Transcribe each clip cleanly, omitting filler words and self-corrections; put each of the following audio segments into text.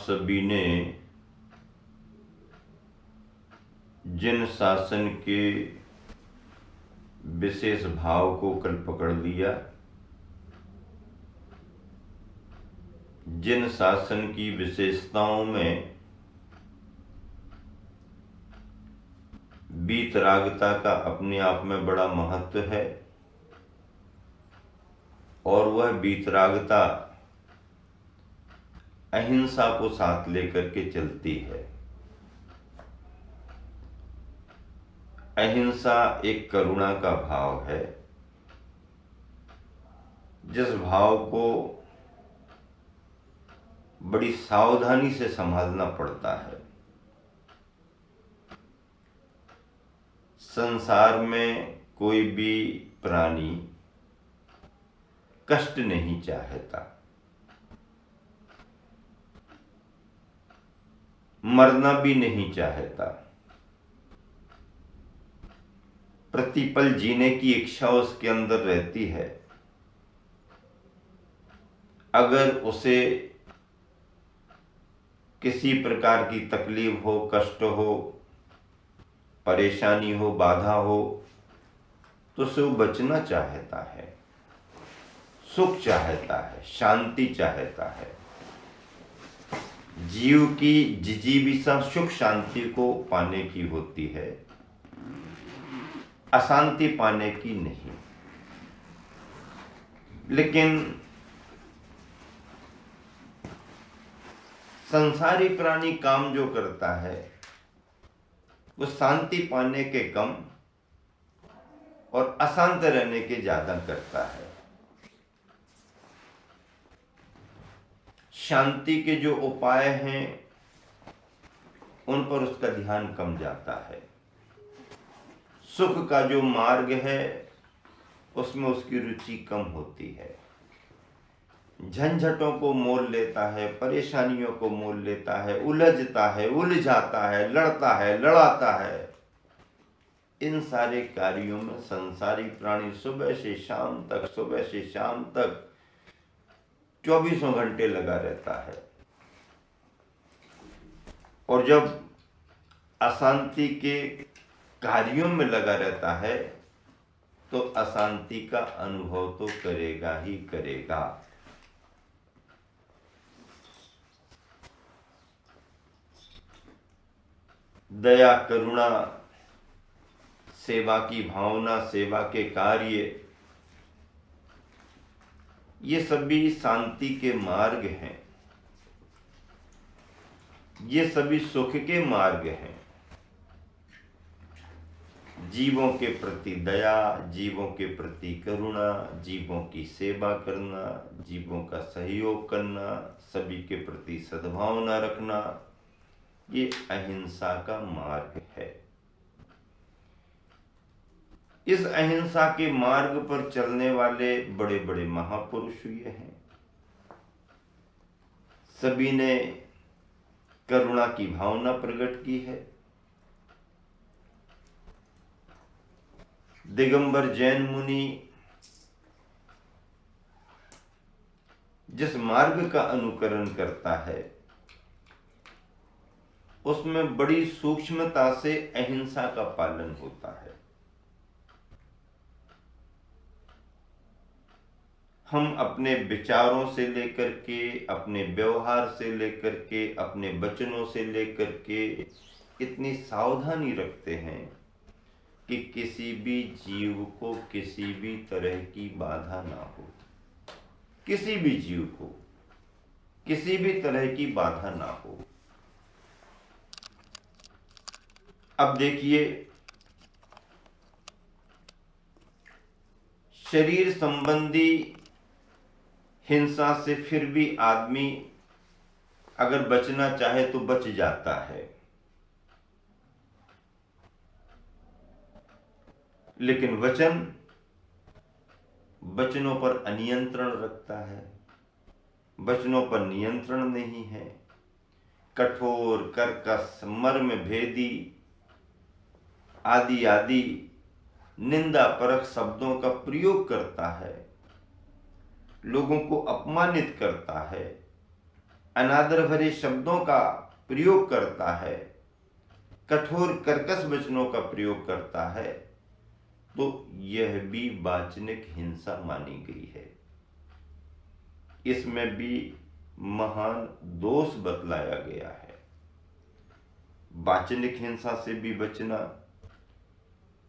सभी ने जिन शासन के विशेष भाव को कल पकड़ लिया, जिन शासन की विशेषताओं में वीतरागता का अपने आप में बड़ा महत्व है और वह वीतरागता अहिंसा को साथ लेकर के चलती है। अहिंसा एक करुणा का भाव है, जिस भाव को बड़ी सावधानी से संभालना पड़ता है। संसार में कोई भी प्राणी कष्ट नहीं चाहता, मरना भी नहीं चाहता, प्रतिपल जीने की इच्छा उसके अंदर रहती है। अगर उसे किसी प्रकार की तकलीफ हो, कष्ट हो, परेशानी हो, बाधा हो, तो उसे वो बचना चाहता है, सुख चाहता है, शांति चाहता है। जीव की जिजीविषा सुख शांति को पाने की होती है, अशांति पाने की नहीं। लेकिन संसारी प्राणी काम जो करता है वो शांति पाने के कम और अशांत रहने के ज्यादा करता है। शांति के जो उपाय हैं उन पर उसका ध्यान कम जाता है। सुख का जो मार्ग है उसमें उसकी रुचि कम होती है। झंझटों को मोल लेता है, परेशानियों को मोल लेता है, उलझता है, उलझाता है, लड़ता है, लड़ाता है। इन सारे कार्यों में संसारी प्राणी सुबह से शाम तक 24 घंटे लगा रहता है। और जब अशांति के कार्यों में लगा रहता है तो अशांति का अनुभव तो करेगा ही करेगा। दया, करुणा, सेवा की भावना, सेवा के कार्य, ये सभी शांति के मार्ग हैं, ये सभी सुख के मार्ग हैं। जीवों के प्रति दया, जीवों के प्रति करुणा, जीवों की सेवा करना, जीवों का सहयोग करना, सभी के प्रति सद्भावना रखना, ये अहिंसा का मार्ग है। इस अहिंसा के मार्ग पर चलने वाले बड़े बड़े महापुरुष ये हैं। सभी ने करुणा की भावना प्रकट की है। दिगंबर जैन मुनि जिस मार्ग का अनुकरण करता है उसमें बड़ी सूक्ष्मता से अहिंसा का पालन होता है। हम अपने विचारों से लेकर के, अपने व्यवहार से लेकर के, अपने वचनों से लेकर के इतनी सावधानी रखते हैं कि किसी भी जीव को किसी भी तरह की बाधा ना हो, किसी भी जीव को किसी भी तरह की बाधा ना हो। अब देखिए, शरीर संबंधी हिंसा से फिर भी आदमी अगर बचना चाहे तो बच जाता है, लेकिन वचनों पर अनियंत्रण रखता है, वचनों पर नियंत्रण नहीं है। कठोर, कर्कश, मर्म भेदी आदि आदि निंदा परक शब्दों का प्रयोग करता है, लोगों को अपमानित करता है। अनादर भरे शब्दों का प्रयोग करता है, कठोर कर्कश वचनों का प्रयोग करता है, तो यह भी वाचनिक हिंसा मानी गई है। इसमें भी महान दोष बतलाया गया है। वाचनिक हिंसा से भी बचना,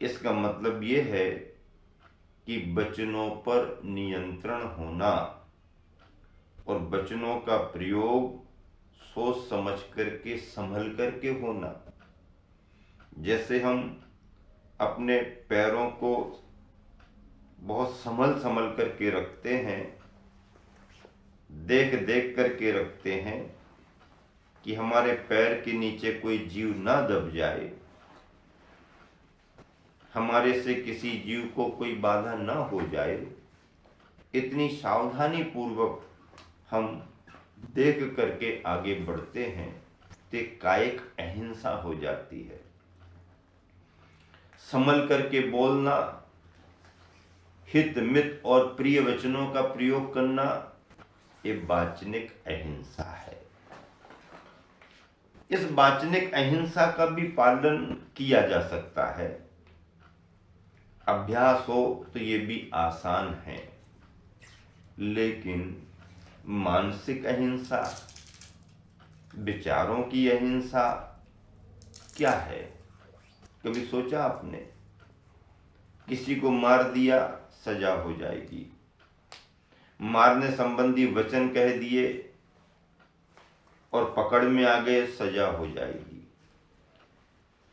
इसका मतलब यह है कि वचनों पर नियंत्रण होना और वचनों का प्रयोग सोच समझ करके, संभल करके होना। जैसे हम अपने पैरों को बहुत संभल संभल करके रखते हैं, देख देख करके रखते हैं कि हमारे पैर के नीचे कोई जीव ना दब जाए, हमारे से किसी जीव को कोई बाधा ना हो जाए, इतनी सावधानी पूर्वक हम देख करके आगे बढ़ते हैं, तो कायिक अहिंसा हो जाती है। संभल करके बोलना, हित मित और प्रिय वचनों का प्रयोग करना, ये वाचनिक अहिंसा है। इस वाचनिक अहिंसा का भी पालन किया जा सकता है। अभ्यास हो तो ये भी आसान है, लेकिन मानसिक अहिंसा, विचारों की अहिंसा क्या है? कभी सोचा आपने? किसी को मार दिया, सजा हो जाएगी। मारने संबंधी वचन कह दिए और पकड़ में आ गए, सजा हो जाएगी।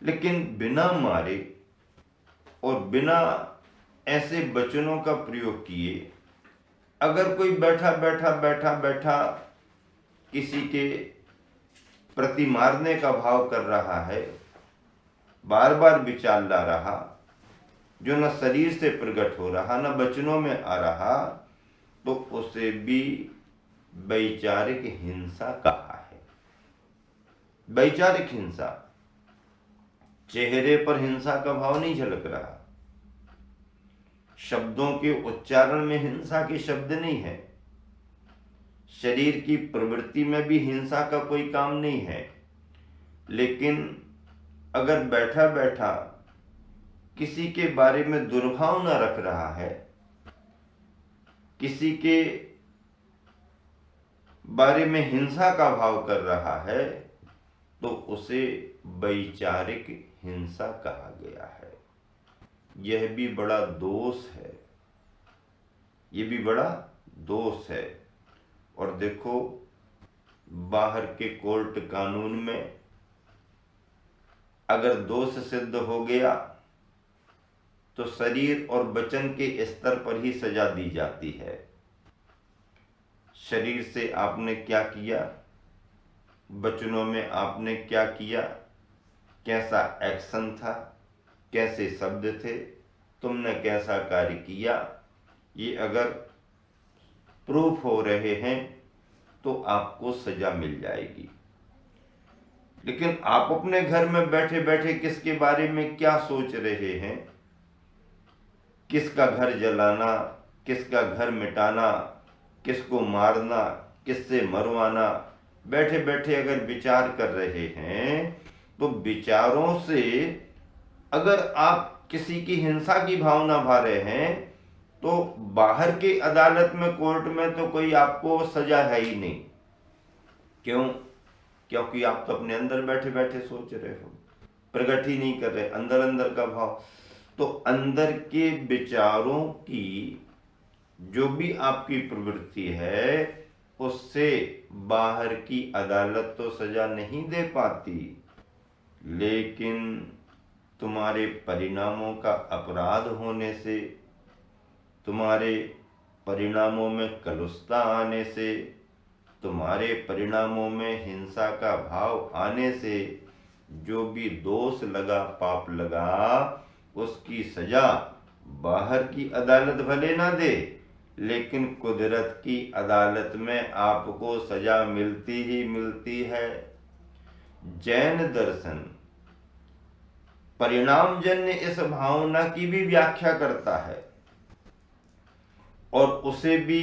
लेकिन बिना मारे और बिना ऐसे वचनों का प्रयोग किए अगर कोई बैठा किसी के प्रति मारने का भाव कर रहा है, बार बार विचार ला रहा, जो न शरीर से प्रकट हो रहा न वचनों में आ रहा, तो उसे भी वैचारिक हिंसा कहा है। वैचारिक हिंसा, चेहरे पर हिंसा का भाव नहीं झलक रहा, शब्दों के उच्चारण में हिंसा के शब्द नहीं है, शरीर की प्रवृत्ति में भी हिंसा का कोई काम नहीं है। लेकिन अगर बैठा बैठा किसी के बारे में दुर्भावना रख रहा है, किसी के बारे में हिंसा का भाव कर रहा है, तो उसे वैचारिक हिंसा कहा गया है। यह भी बड़ा दोष है, यह भी बड़ा दोष है। और देखो, बाहर के कोर्ट कानून में अगर दोष सिद्ध हो गया तो शरीर और वचन के स्तर पर ही सजा दी जाती है। शरीर से आपने क्या किया, वचनों में आपने क्या किया, कैसा एक्शन था, कैसे शब्द थे, तुमने कैसा कार्य किया, ये अगर प्रूफ हो रहे हैं तो आपको सजा मिल जाएगी। लेकिन आप अपने घर में बैठे बैठे किसके बारे में क्या सोच रहे हैं, किसका घर जलाना, किसका घर मिटाना, किसको मारना, किससे मरवाना, बैठे बैठे अगर विचार कर रहे हैं, तो विचारों से अगर आप किसी की हिंसा की भावना भा रहे हैं, तो बाहर की अदालत में, कोर्ट में तो कोई आपको सजा है ही नहीं। क्यों? क्योंकि आप तो अपने अंदर बैठे बैठे सोच रहे हो, प्रकट ही नहीं कर रहे, अंदर अंदर का भाव। तो अंदर के विचारों की जो भी आपकी प्रवृत्ति है, उससे बाहर की अदालत तो सजा नहीं दे पाती, लेकिन तुम्हारे परिणामों का अपराध होने से, तुम्हारे परिणामों में कलुषता आने से, तुम्हारे परिणामों में हिंसा का भाव आने से जो भी दोष लगा, पाप लगा, उसकी सजा बाहर की अदालत भले ना दे, लेकिन कुदरत की अदालत में आपको सजा मिलती ही मिलती है। जैन दर्शन परिणामजन्य इस भावना की भी व्याख्या करता है और उसे भी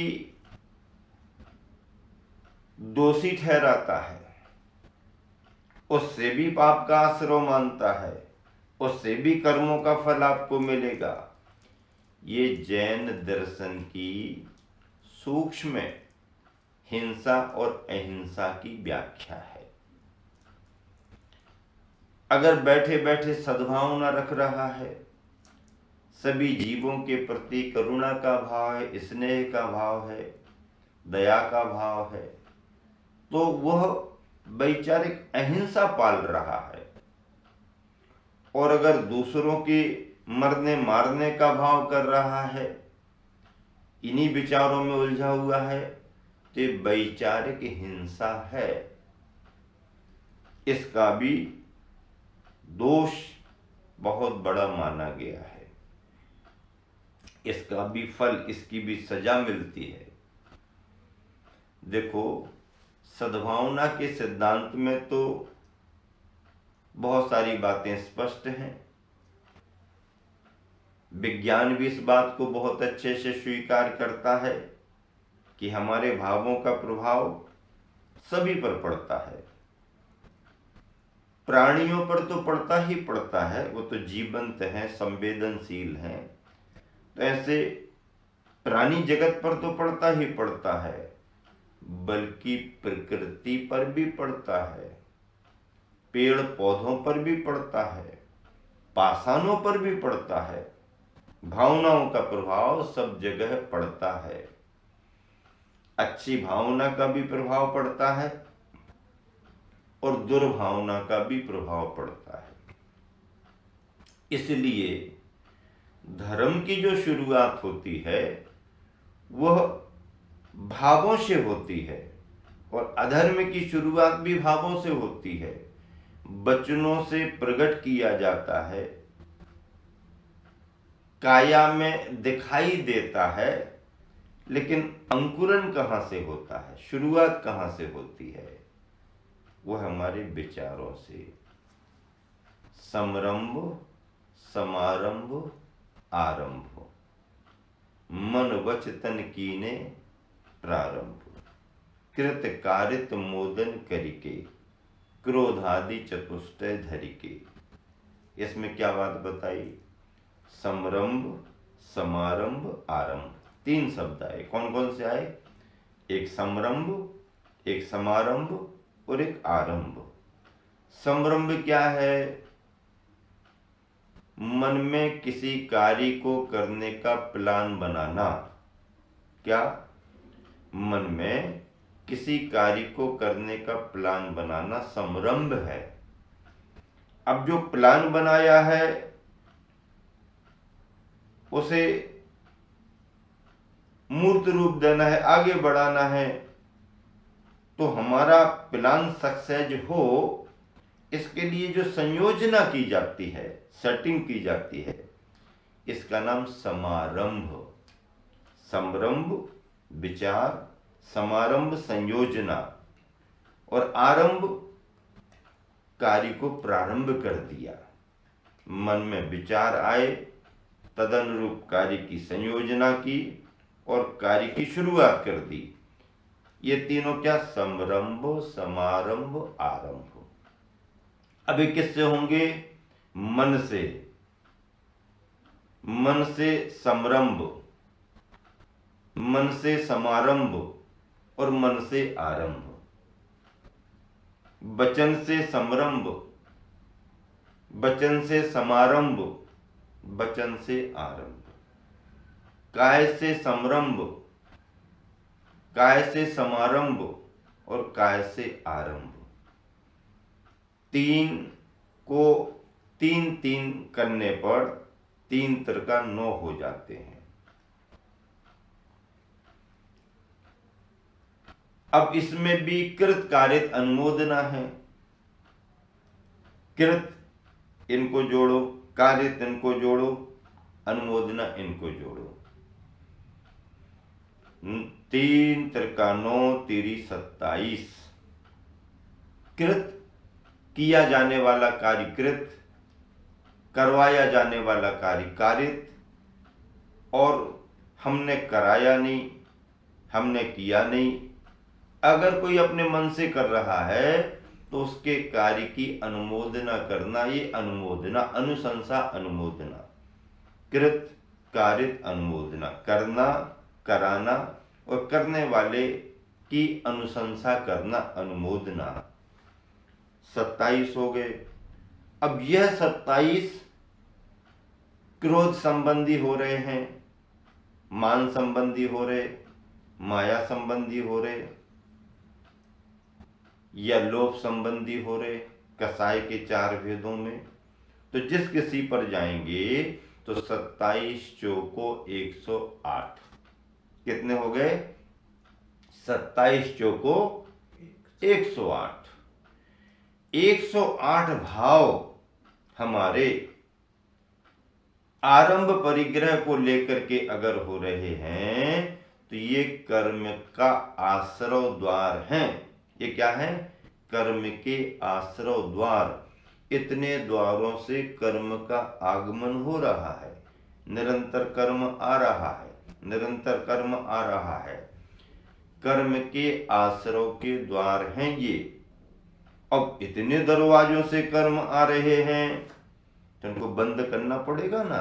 दोषी ठहराता है, उससे भी पाप का आश्रय मानता है, उससे भी कर्मों का फल आपको मिलेगा। ये जैन दर्शन की सूक्ष्म हिंसा और अहिंसा की व्याख्या है। अगर बैठे बैठे सद्भावना रख रहा है, सभी जीवों के प्रति करुणा का भाव है, स्नेह का भाव है, दया का भाव है, तो वह वैचारिक अहिंसा पाल रहा है। और अगर दूसरों के मरने मारने का भाव कर रहा है, इन्हीं विचारों में उलझा हुआ है, तो वैचारिक हिंसा है। इसका भी दोष बहुत बड़ा माना गया है, इसका भी फल, इसकी भी सजा मिलती है। देखो, सद्भावना के सिद्धांत में तो बहुत सारी बातें स्पष्ट हैं। विज्ञान भी इस बात को बहुत अच्छे से स्वीकार करता है कि हमारे भावों का प्रभाव सभी पर पड़ता है। प्राणियों पर तो पड़ता ही पड़ता है, वो तो जीवंत हैं, संवेदनशील हैं, तो ऐसे प्राणी जगत पर तो पड़ता ही पड़ता है, बल्कि प्रकृति पर भी पड़ता है, पेड़ पौधों पर भी पड़ता है, पाषाणों पर भी पड़ता है। भावनाओं का प्रभाव सब जगह पड़ता है। अच्छी भावना का भी प्रभाव पड़ता है और दुर्भावना का भी प्रभाव पड़ता है। इसलिए धर्म की जो शुरुआत होती है वह भावों से होती है, और अधर्म की शुरुआत भी भावों से होती है। वचनों से प्रकट किया जाता है, काया में दिखाई देता है, लेकिन अंकुरन कहाँ से होता है, शुरुआत कहाँ से होती है? वह हमारे विचारों से। समरंभ, समारंभ, आरंभ, मन वच तन कीने प्रारंभ, कृत कारित मोदन करिके, क्रोधादि चतुष्टय धरिके। इसमें क्या बात बताई? समरंभ, समारंभ, आरंभ, 3 शब्द आए। कौन कौन से आए? एक समरंभ, एक समारंभ और एक आरंभ। समरंभ क्या है? मन में किसी कार्य को करने का प्लान बनाना। क्या? मन में किसी कार्य को करने का प्लान बनाना समरंभ है। अब जो प्लान बनाया है उसे मूर्त रूप देना है, आगे बढ़ाना है, तो हमारा प्लान सक्सेस हो, इसके लिए जो संयोजना की जाती है, सेटिंग की जाती है, इसका नाम समारंभ। समरंभ विचार, समारंभ संयोजना, और आरंभ कार्य को प्रारंभ कर दिया। मन में विचार आए, तदनुरूप कार्य की संयोजना की और कार्य की शुरुआत कर दी। ये तीनों क्या? समरंभ, समारंभ, आरंभ। अभी किससे होंगे? मन से। मन से समरंभ, मन से समारंभ और मन से आरंभ। वचन से समरंभ, वचन से समारंभ, वचन से आरंभ। काय से समरंभ, काय से समारंभ और काय से आरंभ। 3 को 3 करने पर 3 त्रिका 9 हो जाते हैं। अब इसमें भी कृत कारित अनुमोदना है। कृत इनको जोड़ो, कारित इनको जोड़ो, अनुमोदना इनको जोड़ो। 3 त्रिका 9 3 27। कृत किया जाने वाला कार्य कृत, करवाया जाने वाला कार्य कारित, और हमने कराया नहीं, हमने किया नहीं, अगर कोई अपने मन से कर रहा है तो उसके कार्य की अनुमोदना करना, ये अनुमोदना, अनुशंसा अनुमोदना, कृत कारित अनुमोदना, करना, कराना और करने वाले की अनुशंसा करना, अनुमोदना। 27 हो गए। अब यह 27 क्रोध संबंधी हो रहे हैं, मान संबंधी हो रहे, माया संबंधी हो रहे, या लोभ संबंधी हो रहे, कसाय के 4 भेदों में। तो जिस किसी पर जाएंगे तो 27 चौको 108। कितने हो गए? 27 चौको 108। 108 भाव हमारे आरंभ परिग्रह को लेकर के अगर हो रहे हैं तो ये कर्म का आश्रव द्वार है। ये क्या है? कर्म के आश्रव द्वार। इतने द्वारों से कर्म का आगमन हो रहा है, निरंतर कर्म आ रहा है, निरंतर कर्म आ रहा है। कर्म के आश्रव के द्वार हैं ये। अब इतने दरवाजों से कर्म आ रहे हैं तो इनको बंद करना पड़ेगा ना।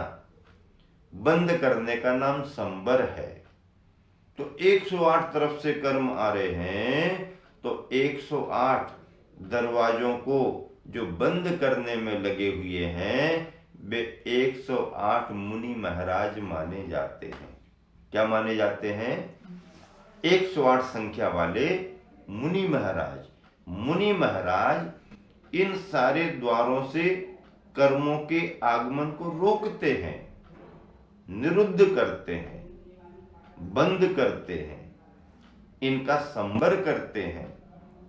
बंद करने का नाम संबर है। तो 108 तरफ से कर्म आ रहे हैं तो 108 दरवाजों को जो बंद करने में लगे हुए हैं वे 108 मुनि महाराज माने जाते हैं। क्या माने जाते हैं? 108 संख्या वाले मुनि महाराज। मुनि महाराज इन सारे द्वारों से कर्मों के आगमन को रोकते हैं, निरुद्ध करते हैं, बंद करते हैं, इनका संबर करते हैं।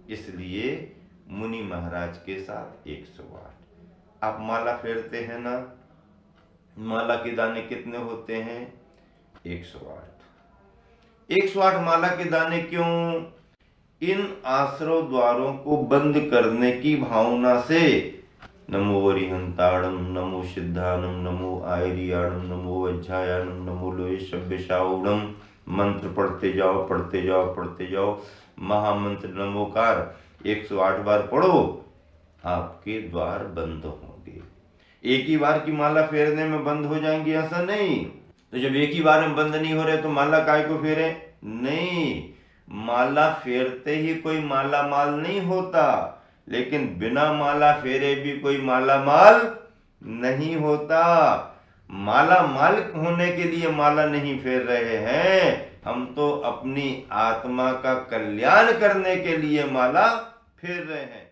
इसलिए मुनि महाराज के साथ 108। आप माला फेरते हैं ना, माला के दाने कितने होते हैं? 108। 108 माला के दाने क्यों? इन आश्रव द्वारों को बंद करने की भावना से नमो वरिहंताणम, नमो सिद्धानम, नमो आयरियाणम, नमो वज्रायाणम, नमो लोहिषभ्यशाऊणम मंत्र पढ़ते जाओ, पढ़ते जाओ, पढ़ते जाओ। महामंत्र नमोकार 108 बार पढ़ो, आपके द्वार बंद होंगे। एक ही बार की माला फेरने में बंद हो जाएंगे ऐसा नहीं। तो जब एक ही बार में बंद नहीं हो रहे तो माला काय को फेरे? नहीं, माला फेरते ही कोई माला माल नहीं होता, लेकिन बिना माला फेरे भी कोई माला माल नहीं होता। माला माल होने के लिए माला नहीं फेर रहे हैं, हम तो अपनी आत्मा का कल्याण करने के लिए माला फेर रहे हैं।